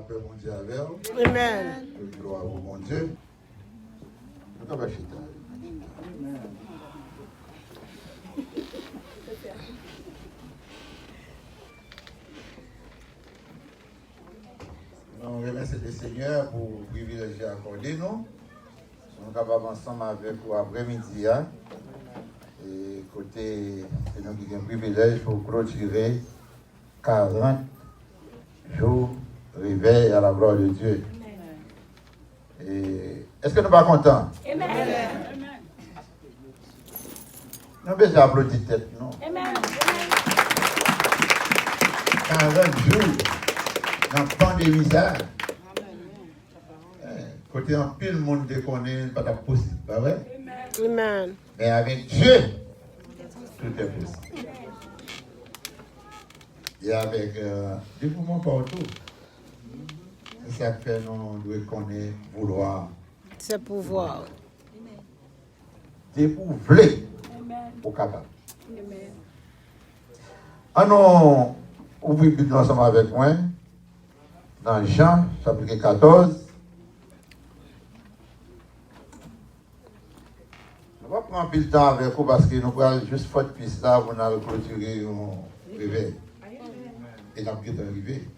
paix, mon Dieu, avec vous. Amen. Gloire à vous, mon Dieu. Nous avons acheté. On remercie le Seigneur pour le privilège accordé nous. Nous sommes capables ensemble avec vous après-midi. Et côté, c'est nous qui avons le privilège pour clôturer 40 jours réveil à la gloire de Dieu. Et est-ce que nous ne sommes pas contents? Amen. Nous avons déjà applaudi tête, non? Amen. 40 jours dans la pandémie, ça. Côté en pile, le monde déconne, pas possible, pas vrai? Amen. Mais avec Dieu, tout est possible. Et avec des mouvements partout. C'est ça que nous devons connaître, vouloir. C'est pouvoir. Découvrir au capable. Ah non, ouvrez le Bible ensemble avec moi. Dans Jean, chapitre 14. On va prendre un peu de temps avec vous parce que nous allons juste faire piste là pour nous clôturer un réveil. Et nous allons arriver.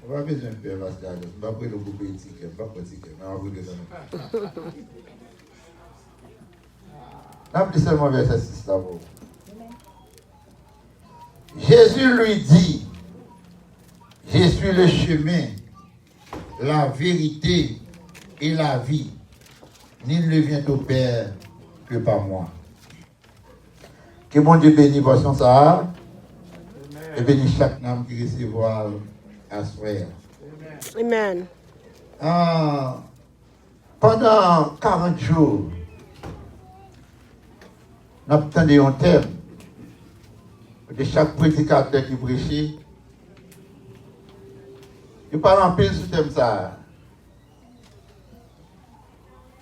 On va besoin de faire parce que je ne vais pas prendre le groupe éthique, je ne vais pas prendre le ticket, mais on va vous donner. N'appliquez seulement verset 6 là. Jésus lui dit, je suis le chemin, la vérité et la vie. Nul ne vient au Père que par moi. Que mon Dieu bénisse votre ça et bénisse chaque âme qui recevra à soir. Amen. Pendant 40 jours, nous avons un thème de chaque prédicateur qui prêchait. Il parle en pile sur thème ça.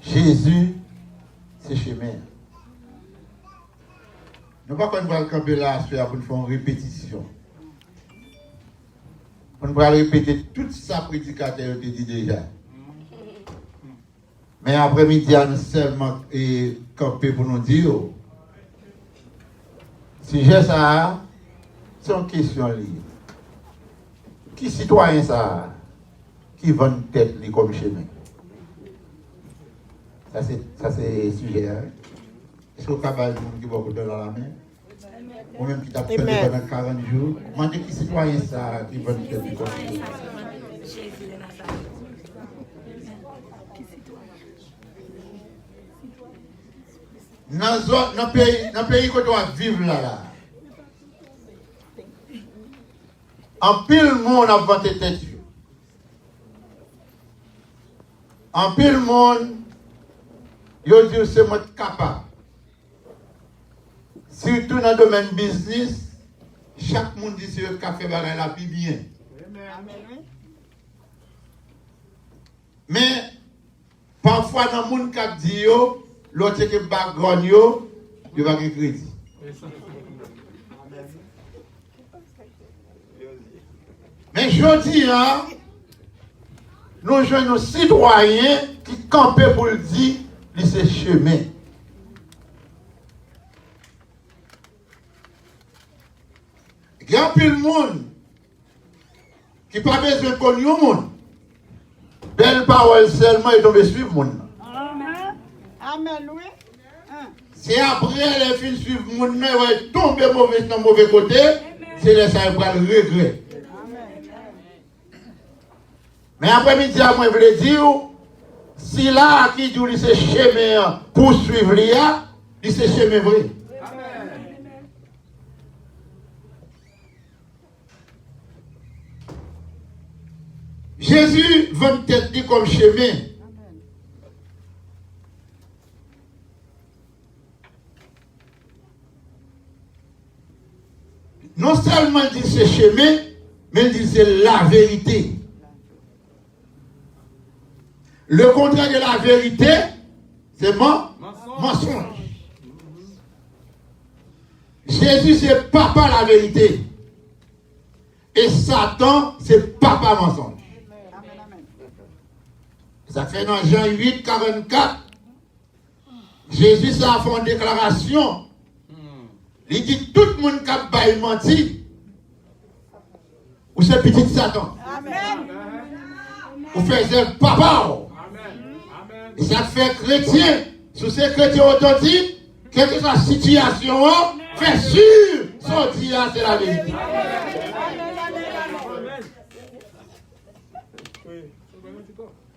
Jésus, c'est chemin. Nous ne pouvons pas camper là pour nous faire une répétition. On va répéter tout ça prédicateur te dit déjà. Mais après-midi, nous seulement camper pour nous dire. Si j'ai ça, c'est une question libre. Qui citoyen ça? Qui vend une tête comme chemin? Ça c'est sujet. Hein? Est-ce que vous avez qui va vous donner dans la main? Ou même qui t'a fait pendant 40 jours? Demandez qui citoyen ça qui vend une tête comme chemin? Dans le pays que tu vas vivre là. En pile monde a vanté tête. En pile monde, yo dit c'est moi capable. Surtout dans le domaine business, chaque monde dit c'est café bagay la plus bien. Mais parfois dans le monde qui dit yo, l'autre qui background yo, il va crédit. Mais je dis là, nous jouons nos citoyens qui campent pour le dire, c'est chemin. Il y a plus de monde qui n'a pas besoin de connaître le monde. Belle parole seulement et tomber suivre le monde. Amen. Amen, oui. C'est après les filles suivre le monde, ils vont tomber mauvais dans le mauvais côté, c'est les ça va le regret. Mais après-midi, moi, je voulais dire, si là, qui dit que c'est chemin pour suivre l'IA, c'est chemin vrai. Jésus veut peut-être dire comme chemin. Non seulement il dit c'est chemin, mais il dit c'est la vérité. Le contraire de la vérité, c'est mensonge. Jésus, c'est papa la vérité. Et Satan, c'est papa mensonge. Ça fait dans Jean 8, 44. Jésus ça a fait une déclaration. Il dit tout le monde qui a baillé menti. Ou c'est petit Satan. Amen. Ou faisait papa. Et ça fait chrétien. Sous ces chrétiens authentiques, quelle que soit la situation, fait sûr, sortir, c'est la vérité.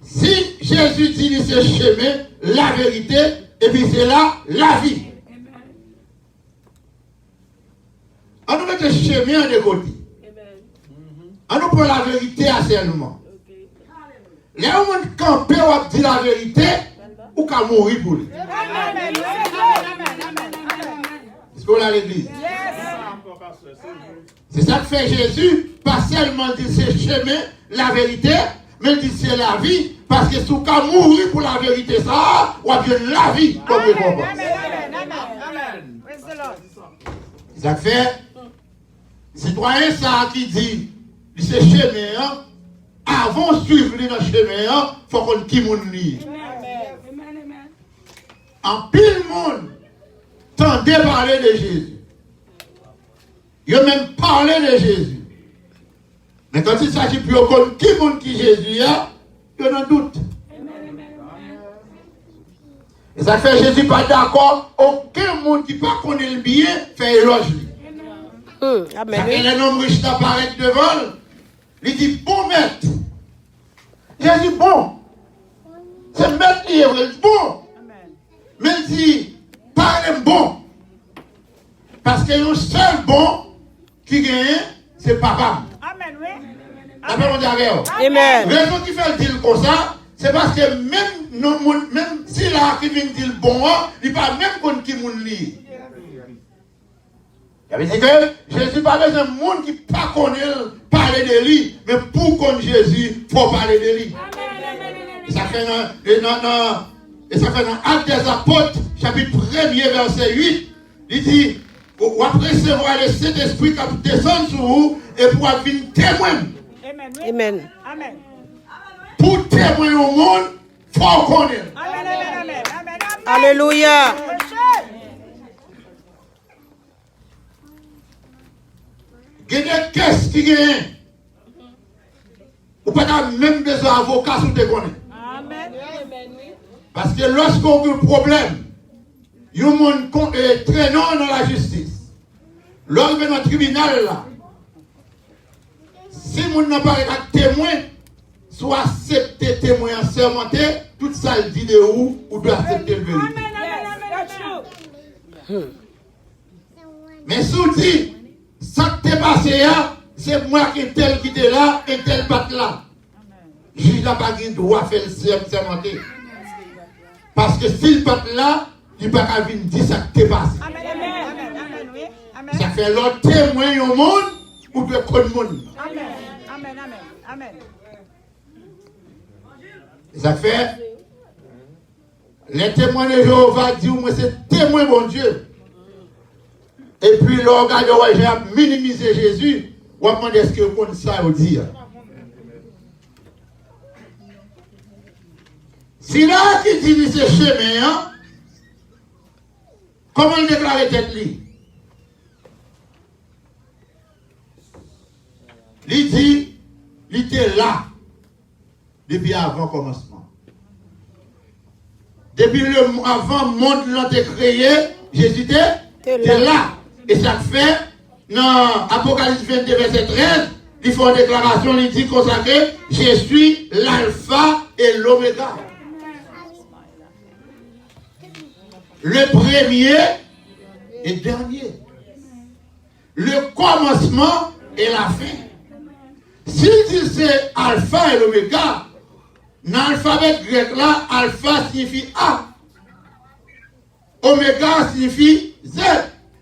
Si Jésus dit c'est chemin, la vérité, et puis c'est là la vie. On nous met le chemin de côté. On nous prend la vérité à seulement. Les gens qui campent ou dit la vérité, ou qu'à mourir pour lui. Est-ce qu'on a l'église? C'est ça que fait Jésus, pas seulement dire c'est chemin, la vérité, mais il dit c'est la vie, parce que si on peut mourir pour la vérité, ça, ou bien la vie comme récompense. C'est ça que fait, citoyen ça qui dit, c'est chemin, avant de suivre dans le chemin, il faut qu'on qui moun li. En pile monde, tendez parler de Jésus. Il a même parlé de Jésus. Mais quand il s'agit plus de qui monde qui Jésus, il y a un doute. Et ça fait Jésus pas d'accord, aucun monde qui pas connaît le bien fait éloge lui. Ça fait les hommes riches apparaître devant, il dit bon maître. Jésus bon. C'est maître qui est bon. Mais il dit parlez bon. Parce qu'il y a un seul bon qui gagne, c'est papa. Amen, oui. Amen. Raison qui fait le dire comme ça, c'est parce que même si là qui vient dire bon, il n'y a pas même qu'on qui moun li. Ça veut dire que Jésus pas besoin de monde qui pas connaît parler de lui, mais pour connaître Jésus, il faut parler de lui. Et ça fait dans Actes des Apôtres, chapitre 1er, verset 8, il dit, vous allez recevoir le Saint-Esprit qui descend sur vous et pour venir témoin. Amen. Amen. Pour témoigner au monde, il faut connaître. Amen. Alléluia. Qu'est-ce qui gagne? Ou pas même besoin d'avocat si vous te connaissez. Amen. Parce que lorsqu'on a un problème, il y a un monde traînant dans la justice. Lorsqu'on est dans le tribunal là, si on n'a pas un témoin, soit accepter témoin sermenté, tout ça il dit de où ou doit accepter le vérité. Mais si on dit, ça qui t'est passé là, c'est moi qui était là et tel pas là. Le juge n'a pas le droit de faire le sermenté. Parce que s'il pas là, il n'a pas venir dire ça qui t'est passé. Ça fait l'autre témoin au monde ou de quoi le monde. Amen. Ça fait, les témoins de Jéhovah disent, moi c'est témoin mon Dieu. Et puis l'organe j'ai minimisé Jésus, on va demander est-ce que vous connaissez ça ou dire. Si là qui dit ce chemin, comment il déclare tête lui? Il dit, il était là depuis avant le commencement. Depuis avant le monde l'a été créé, Jésus était là. Et ça fait, dans Apocalypse 22, verset 13, il fait une déclaration, il dit consacré, je suis l'alpha et l'oméga. Le premier et dernier. Le commencement et la fin. S'il dit c'est alpha et l'oméga, dans l'alphabet grec là, alpha signifie A. Oméga signifie Z.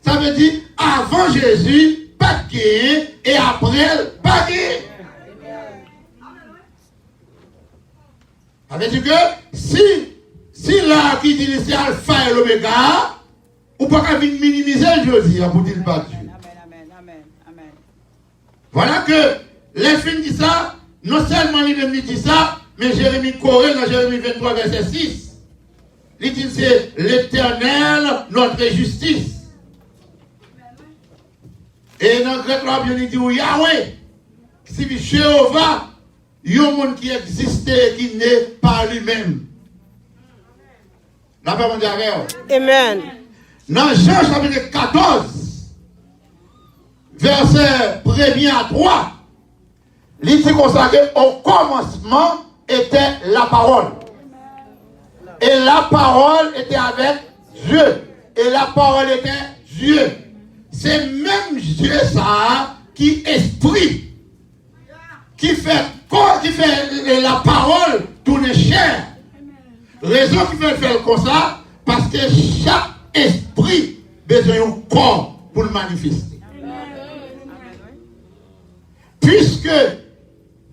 Ça veut dire avant Jésus, pas de gain, et après, pas de gain. Ça veut dire que si là qui dit c'est alpha et l'oméga, Ou pas qu'à minimiser je dis, pour dire pas Dieu. Amen. Voilà que les films disent ça, non seulement lui-même dit ça, mais Jérémie Corée dans Jérémie 23, verset 6. Il dit c'est l'Éternel, notre justice. Et dans le grec, il dit Yahweh, c'est Jéhovah, il y a un monde qui existe et qui n'est pas lui-même. La parole de Amen. Dans Jean chapitre 14, verset 1er à 3, il dit comme ça qu'au commencement était la parole. Et la parole était avec Dieu. Et la parole était Dieu. C'est même Dieu ça qui esprit. Qui fait la parole tourner chair. Raison qui fait faire comme ça, parce que chaque esprit a besoin d'un corps pour le manifester. Puisque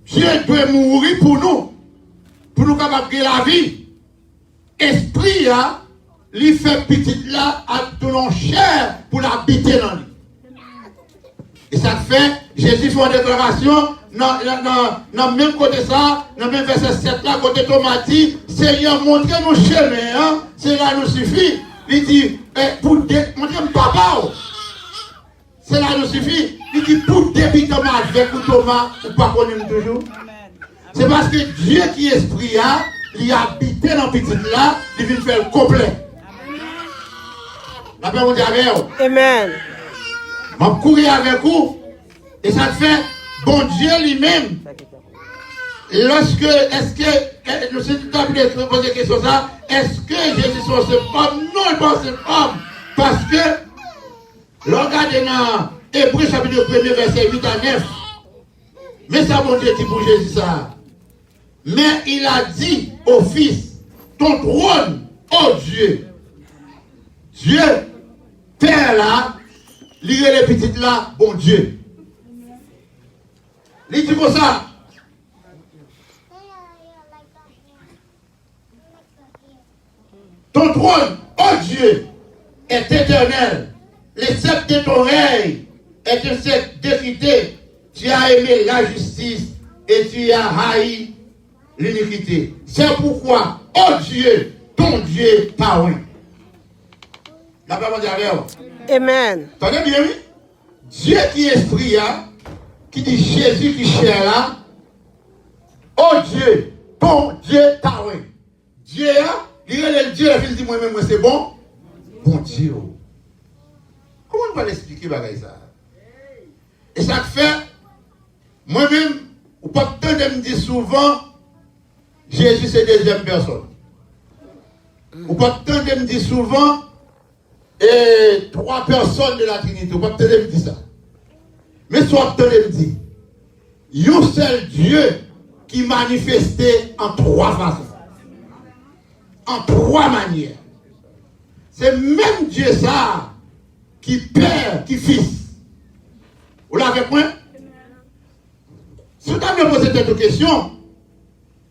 Dieu doit mourir pour nous capables de la vie. Esprit là, lui fait petit là, à tourner chair pour l'habiter dans lui. Et ça fait, Jésus fait une déclaration, dans même côté ça, dans même verset 7 là, côté Thomas dit, Seigneur, montrez-nous chemin, hein, cela nous suffit. Il dit, montrez-moi papa, cela nous suffit. Il dit, pour début Thomas, avec Thomas, ou pas connaître toujours. C'est parce que Dieu qui est esprit, hein, il a habité dans le petit là, il vient faire le complet. La paix vous dit avec vous. Amen. Je vais courir avec vous. Et ça fait, bon Dieu lui-même. Lorsque, est-ce que, nous sommes de poser la question ça, est-ce que Jésus est ce homme? Non, il n'est pas ce homme. Parce que, regardez dans Hébreux chapitre 1, verset 8 à 9. Mais ça, mon Dieu, dit pour Jésus ça. Mais il a dit au Fils, ton trône, oh Dieu, Dieu, Père là, lire les petites là, bon Dieu. Il dit comme ça. Ton trône, oh Dieu, est éternel. Les sceptres de ton règne est un sceptre d'équité. Tu as aimé la justice et tu as haï l'iniquité. C'est pourquoi, oh Dieu, ton Dieu parle. La parole derrière. Amen. Attendez bien, oui? Dieu qui est esprit, hein, qui dit Jésus qui chair là, oh Dieu, ton Dieu parle. Dieu, hein, il est le Dieu, la fille dit moi-même, c'est bon. Bon Dieu. Comment on va l'expliquer, bagaille ça? Et ça fait, moi-même, ou pas tant de me dire souvent, Jésus c'est deuxième personne. Ou pas tant de me dire souvent, et trois personnes de la Trinité. Ou pas tant de me dire ça. Mais soit tant de me dire, il y a un seul Dieu qui manifestait en trois façons. En trois manières. C'est même Dieu ça, qui Père, qui Fils. Vous l'avez point? Si vous avez posé cette question,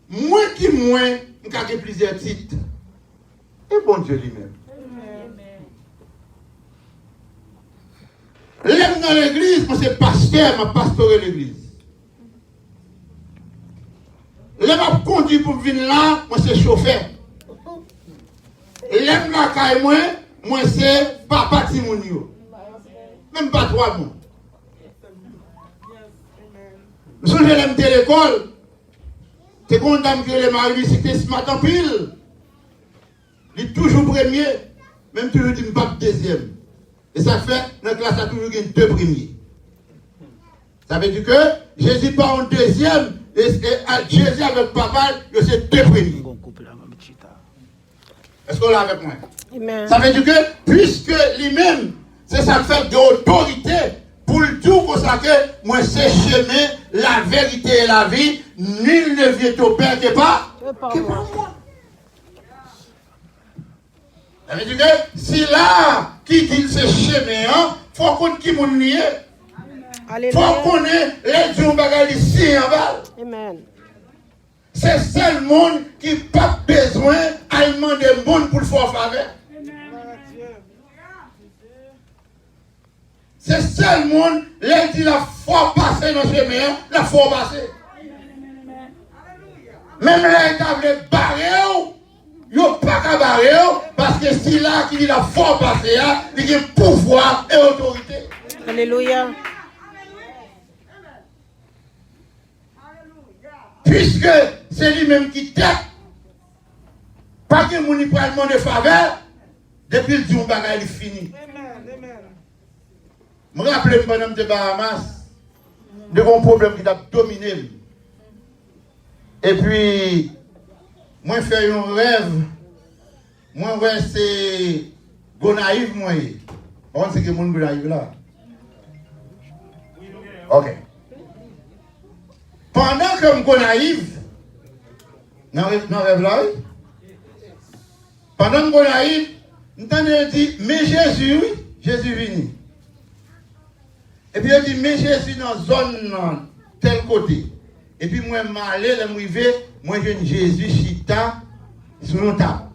moins qui moins, nous avons plusieurs titres. Et bon Dieu lui-même. L'aime dans l'église, moi c'est pasteur, ma pastoré l'église. L'aime m'a conduit pour venir là, moi c'est chauffeur. L'aime la caille moi c'est papa Timonio. Même pas trois mots. Je l'aime de l'école. C'est qu'on dame que les maris, c'était ce matin pile. Il est toujours premier, même toujours une pas deuxième. Et ça fait, dans la classe, il y a toujours deux premiers. Ça veut dire que Jésus part en deuxième, et Jésus avec papa, c'est deux premiers. Est-ce qu'on l'a avec moi? Amen. Ça veut dire que, puisque lui-même, c'est ça fait de l'autorité, pour le tout consacrer, moi c'est chemin, la vérité et la vie, nul ne vient au Père que pas moi. Ça veut dire que si là, qui dit ce chemin, il faut qu'on qui m'en nie. Il faut qu'on ait les jours bagages ici en bas. Amen. C'est seul monde qui n'a pas besoin de demander monde pour le faire faveur. C'est seul monde, là, il dit la foi passer dans le chemin, la foi passer. Même là, il a voulu barrer, il n'y a pas qu'à barrer, parce que si là, qui dit la foi passer, il y a pouvoir et autorité. Alléluia. Puisque c'est lui-même qui tête, pas que mon peut demander faveur, depuis le jour où il est fini. Je me rappelle pendant que je Bahamas, de mon problème qui a dominé. Et puis, moi, je fais un rêve. Moi, c'est Gonaïve, moi. On sait que mon Gonaïve là. Ok. Pendant que je suis naïf, dans le rêve là, pendant que je suis naïf, je dis, mais Jésus, oui, Jésus vini. Et puis je dis, mais Jésus dans la zone tel côté. Et puis moi, je suis allé, je suis arrivé, moi j'ai Jésus chita sur nos tables.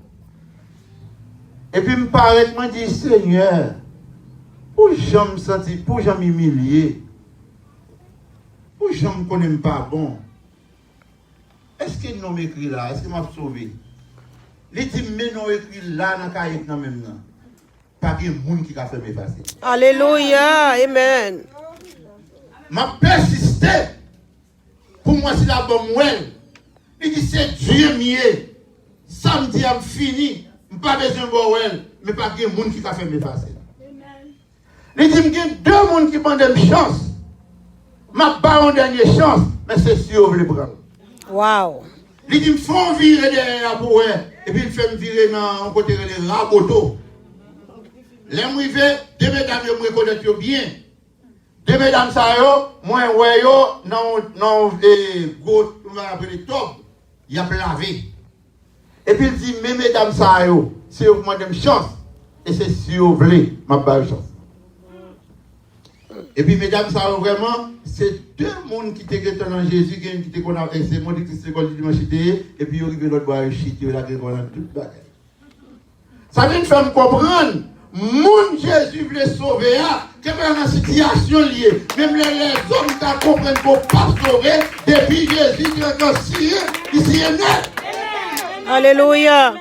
Et puis je me parle, je me dis, Seigneur, pour je me sentir, pour je m'humilier, pour je ne connais pas bon. Est-ce que nous m'écrit là? Est-ce que m'a sauvé? Les dit mais nous écrit là dans cahier dans même là. Pas de monde qui a fait m'effacer. Alléluia. Amen. M'a persisté. Pour moi c'est la bonne nouvelle. Il dit c'est Dieu mieux. Samedi a fini. Pas besoin de voir mais pas de monde qui a fait m'effacer. Il dit il y a deux monde qui prennent une chance. Ma pas une dernière chance, mais c'est sûr que je vais prendre. Wow. Il dit, il faut virer derrière pour eux. Et puis il fait me virer dans un côté de raboto. Les mouillés, deux mesdames, je me reconnais bien. Deux mesdames, ça y moi, ouais, non, go, on va appeler top, il a lavé. Et puis il dit, mais mesdames, ça y si vous demandez une chance, et c'est si vous voulez, ma pas une chance. Et puis, mesdames, ça vraiment, c'est deux mondes qui étaient dans Jésus, qui étaient qu'on a fait, c'est mon qui s'est collé dimanche, et puis, ils ont l'autre boire, chité, là, qu'on a tout bagage. Ça vient de faire me comprendre, mon Jésus voulait sauver, que dans une situation liée, même les hommes qui comprennent qu'on ne peut pas sauver, depuis Jésus, qui est aussi, ici est net. Alléluia.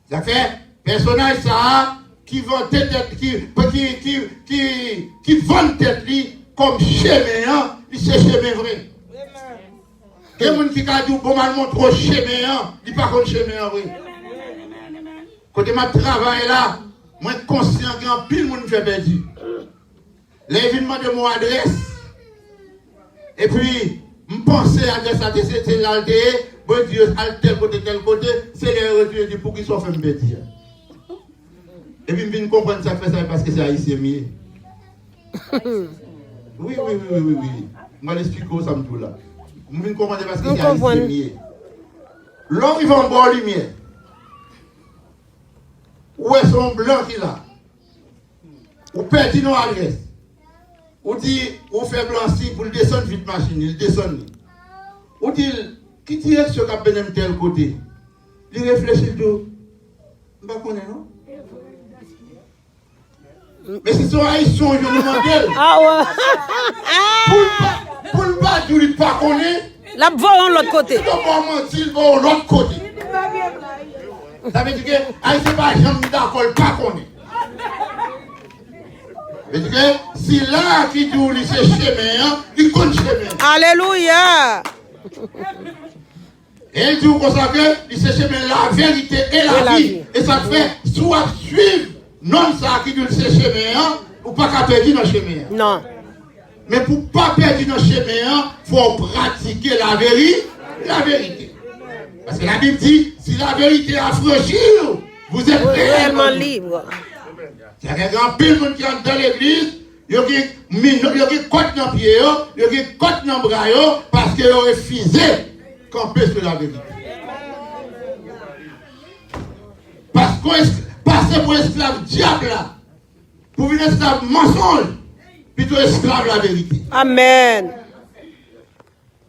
Ça fait, personnage, ça, qui vend tête, qui vend tête comme chemin, c'est chemin vrai. Il y a des gens qui disent bon mal montre chemin, il pas comme chemin vrai. Quand je travaille là, moi conscient qu'il y a un pile monde fait perdu. L'événement de mon adresse. Et puis, je pensais à adresse à c'était l'alté, bon Dieu, à tel côté, c'est les retours pour qu'ils soient fait perdu. Et puis, je viens comprendre ça fait ça parce que c'est haïtien mieux. Oui. Je vais l'expliquer où ça me dit là. Je viens comprendre parce que c'est haïtien mieux. L'homme, il va en boire lumière. Où est son blanc qui là? Ou perdit nos adresses. Ou dit, ou fait blanchi pour le descendre vite machine, il descend. Ou dit, qui direction qu'a besoin de tel côté? Il réfléchit tout. Je ne sais pas non? Mais si son haïtien, je me demande. Ah ouais. Pour le bas, tu ne pas connaître. La voix de l'autre côté. Il ne va pas mentir, il va de l'autre côté. Ça veut dire que haïtien pas jamais d'accord, pas connaître. Ça veut dire que si là qui dit c'est chemin, il compte chemin. Alléluia. Et il dit comme ça que c'est chemin la vérité et la vie. Et ça fait soit suivre. Non, ça qui dit c'est chemin, ou pas qu'à perdre dans le chemin. Non. Mais pour ne pas perdre dans le chemin, il faut pratiquer la vérité. Parce que la Bible dit, si la vérité affranchit, vous êtes réellement libre. Il y a un grand pile monde qui entre dans l'église, il y a des côtes dans le pied, il y a des côtes dans le bras, parce qu'ils ont refusé camper sur la vérité. Parce que passer pour esclave diable là, pour venir esclave mensonge, plutôt esclave la vérité. Amen.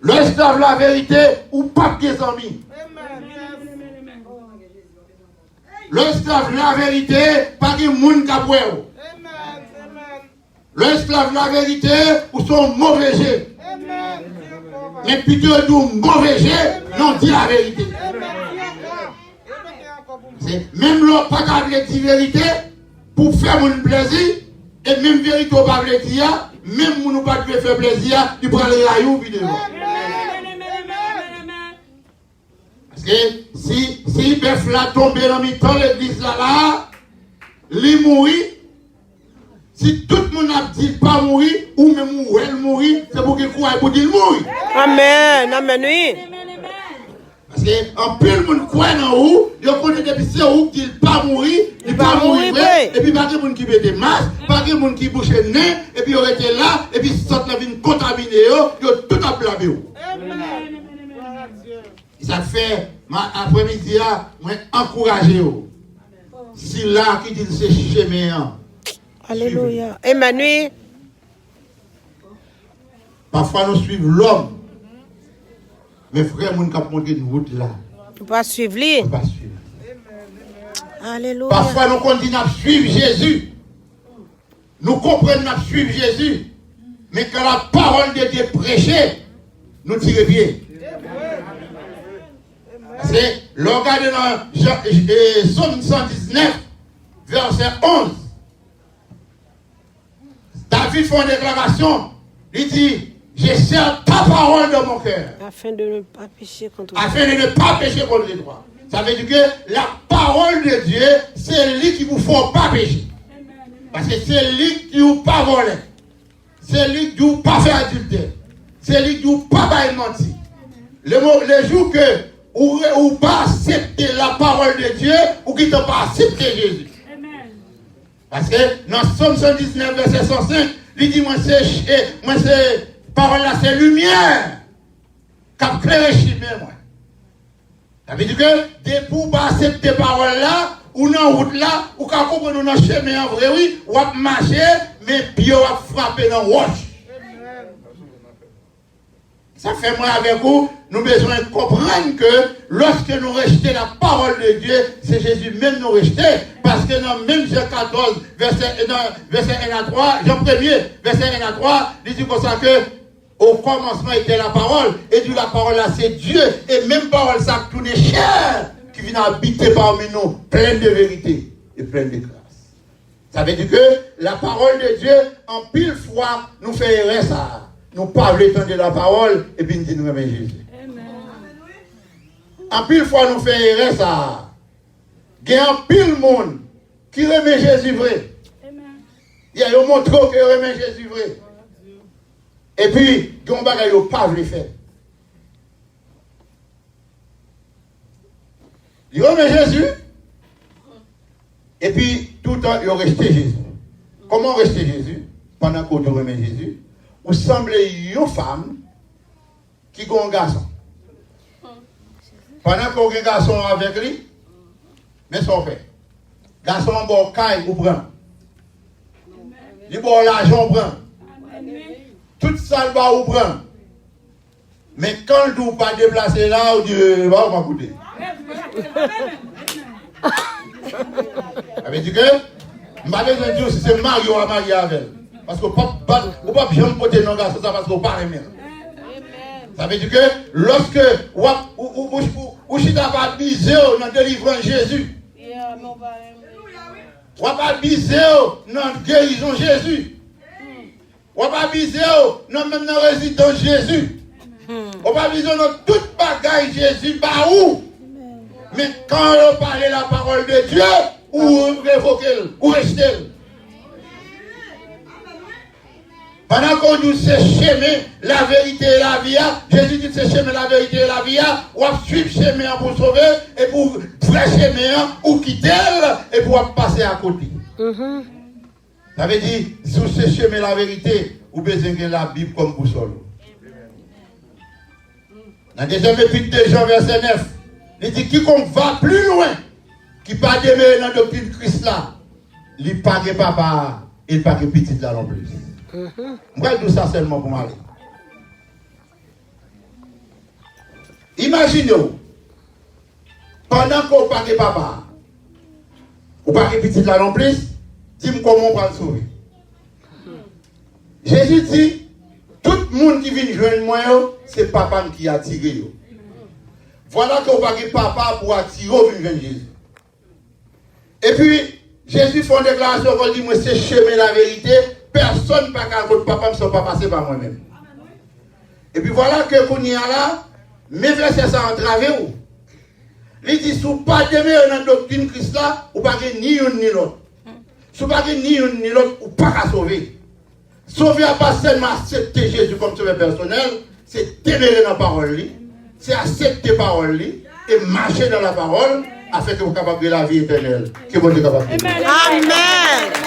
L'esclave la vérité ou pas des amis. L'esclave la vérité, pas de monde qui a. L'esclave la vérité ou son mauvais jet. Mais plutôt du mauvais jet, non dit la vérité. Même l'autre pas qu'à dire vérité pour faire mon plaisir, et même vérité au pas dire, même mon pas de faire plaisir, il prend les rails vidéo. Parce que si bœuf là tombé dans mi-temps l'église là, il mourit. Si tout le monde a dit pas mourir, ou même elle mourir, c'est pour qu'il croit pour dire mourir. Amen. Amen, oui. Parce qu'en plus le monde croit dans vous, il connaît depuis c'est où qu'il pas mourir, il pas mourir vrai, et puis pas de monde qui met des masques, pas de monde qui bouche le nez, et puis il aurait été là, et puis sortent la vie contaminée, il tout a blâmé. Ça fait, après-midi, moi encourager. Si là qui dit c'est chemin. Alléluia. Amen, oui. Parfois nous suivons l'homme. Mais frère, nous avons monté une route là. On ne peut pas suivre lui. On ne peut pas suivre. Alléluia. Parfois nous continuons à suivre Jésus. Nous comprenons à suivre Jésus. Mais quand la parole de Dieu est prêchée, nous tirons pied. C'est le regardez dans Somme 119, verset 11. David fait une déclaration. Il dit, je sers ta parole dans mon cœur. Afin de ne pas pécher contre Afin de ne pas pécher contre les droits. Ça veut dire que la parole de Dieu, c'est lui qui vous faut pas pécher. Parce que c'est lui qui vous pas voler. C'est lui qui vous pas faire adultère. C'est lui qui vous pas mentir. Le jour que ou pas accepter la parole de Dieu, ou qui ne pas accepter Jésus. Parce que dans Somme 119, verset 105, il dit, moi c'est parole là, c'est lumière. Cap clair chimé, moi. Ça veut dire que, dès pour pas accepter parole là, ou dans route là, ou quand vous dans le chemin en vrai, oui, ou à marcher, mais puis ou à frapper dans roche. Ça fait moi avec vous, nous besoin de comprendre que lorsque nous rejetons la parole de Dieu, c'est Jésus même nous rejeter. Parce que dans même Jean 14, verset 1 à 3, Jean 1er, verset 1 à 3, il dit comme ça que au commencement était la parole, et dit la parole là c'est Dieu, et même parole ça tourne cher, qui vient habiter parmi nous, pleine de vérité et pleine de grâce. Ça veut dire que la parole de Dieu, en pile fois, nous fait erreur ça. Nous parlons de la parole et puis nous disons nous remet Jésus. En pile fois nous faisons erreur ça. Il y a un pile monde qui remet Jésus vrai. Il y a un montre qui remet Jésus vrai. Et puis, il y a un bagage qui pas le faire. Il remet Jésus. Et puis, tout le temps, il reste Jésus. Comment rester Jésus? Pendant qu'on remet Jésus, vous semblez une femme qui a un garçon. Pendant qu'on a un garçon avec lui, mais ça fait. Garçon bon caille ou prend. Il bon l'argent prend. Tout ça va ou prend. Mais quand vous pas déplacer là, vous dites va pas goûter. Ça veut dire que je vais dire si c'est Mario à marier avec elle. Parce que vous ne pouvez pas bien porter non garçon ça parce que vous ne parlez pas. Ça veut dire que lorsque vous n'êtes pas bisé dans la délivrance de Jésus, vous n'êtes pas bisé dans la guérison de Jésus, vous n'êtes pas bisé dans la résidence de Jésus, vous n'êtes pas bisé dans toute bagaille Jésus, bah où? Mais quand on parle la parole de Dieu, ou révoquez, ou restez. Pendant qu'on dit c'est chemin, la vérité et la vie, Jésus dit c'est chemin, la vérité et la vie, ou à suivre chemin pour sauver, et pour vrai chemin, ou quitter, et pour passer à côté. Ça veut dire, sur ce chemin, la vérité, vous besoin de la Bible comme boussole. Dans le deuxième épître de Jean, verset 9, il dit quiconque va plus loin, qui pas demeurer dans la doctrine de Christ là, il n'est pas que papa, il n'est pas que petit là non plus. Moi, je dis ça seulement pour m'aller. Imaginez-vous, pendant qu'on parle de papa, ou pas que petit là non plus, dis-moi comment on va le sauver. dit, tout le monde qui vient joindre moi, c'est papa qui a attiré. Voilà qu'on va dire papa pour attirer au Jésus. Et puis, Jésus fait une déclaration qu'on dit, moi c'est chemin la vérité, personne ne peut pas contre papa ne pas passer par moi-même. Et puis voilà que qu'on y a là, mes versets ça entravé ou. Il dit, si vous pas demeurer dans la doctrine Christ là, vous ne pouvez pas ni une ni l'autre. Si vous ne pouvez pas ni une ni l'autre, vous ne pouvez pas sauver. Sauver à pas seulement accepter Jésus comme sauveur personnel, c'est demeurer dans la parole, c'est accepter la parole et marcher dans la parole afin que vous soyez capable de la vie éternelle. Que vous soyez capable de. Amen.